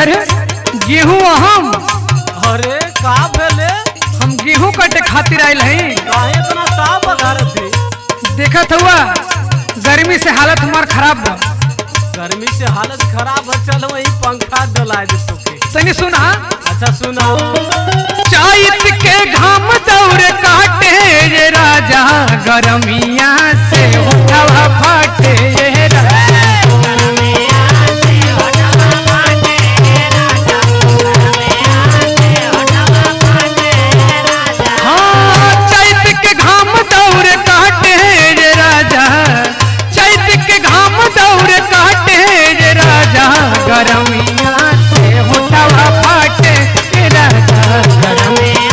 अरे गेहूं हम अरे का भेले? हम गेहूं कटे खातिर आयल हैं। काहे इतना ताप बघारत है? देखत हुआ गर्मी से हालत हमार खराब बा। गर्मी से हालत खराब है, चल वही पंखा डला दे तोके। तनी सुना। अच्छा सुनाओ। चैत के घाम दौड़ काटे ये राजा, गरमिया से उठवा फाटे ये राजा। हाँ, चैत के घाम दौड़ काटे ये राजा, चैत के घाम दौड़ काटे ये राजा, गरमिया से उठवा फाटे ये राजा, गरमिया।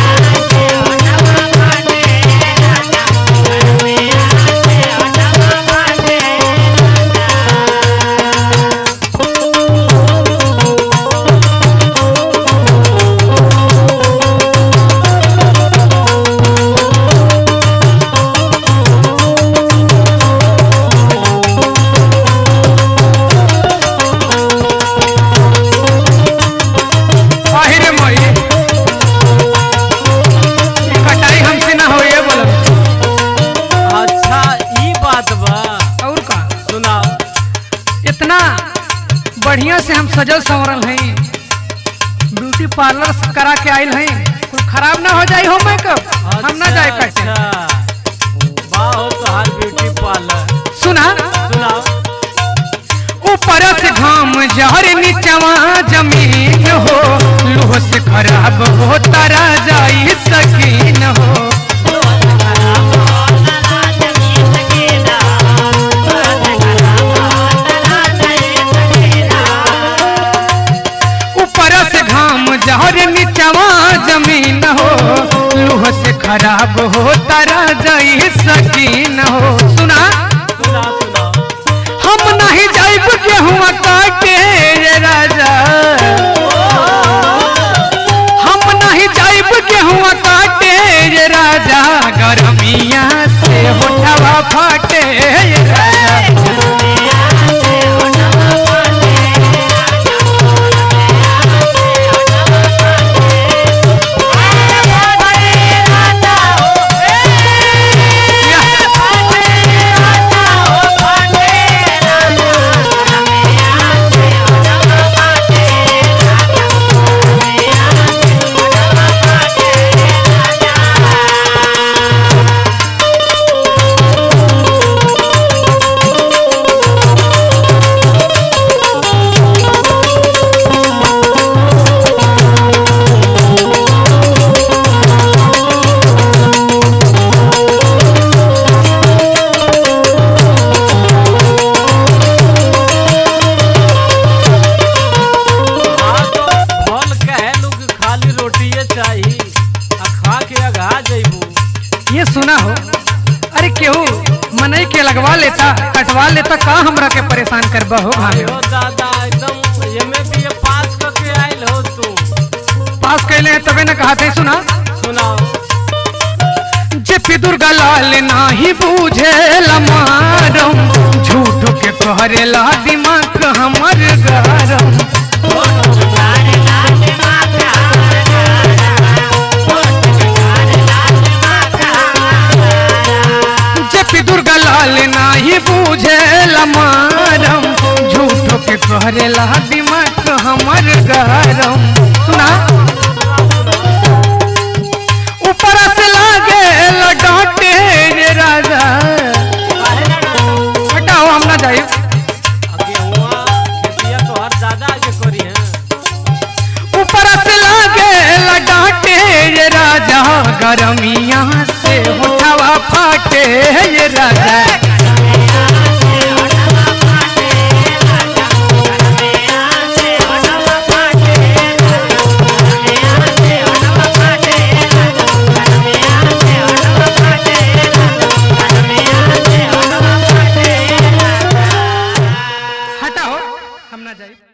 बढ़िया से हम सजल संवरल हैं, ब्यूटी पार्लर करा के आयल हैं, कुछ खराब ना हो जाए हो मेकअप। हम ना जाए कटे। वाह तोहार ब्यूटी पार्लर। सुना सुनाओ। ऊपर से घाम जहर नीचवा जमीन हो, लूह से खराब हो तारा जाई सकीन हो। जहर नीचवा जमीन हो, लूह से खराब हो तारा जाई सकीन हो। सुना सुना सुना। हम नहीं जाइब गेहूं काटे ये राजा, हम नहीं जाइब गेहूं काटे ये राजा, गरमिया से होठवा फाटे ये राजा। ये सुना हो, अरे केहू मनई के लगवा लेता कटवा लेता, का हमरा के परेशान करबा हो। हो दादा एकदम एमे भी ये पास करके आइल हो तू। पास कैले हैं तबे न कहते हैं। सुना सुनाओ। जे दुर्गा लाल नाही बूझे लमारम, झूठ के कहरेला दिमाग हमर गरम। दुर्गा लाल नाही बूझे लमारम, झूठो के कहरेला दिमाग हमर गरम। सुना ऊपर से लागे डांटे ये राजा, हटाओ हम ना जाए। ऊपर से लागे डांटे ये राजा, गरमिया से उठवा फाटे ये राजा। हटाओ हम ना जाए।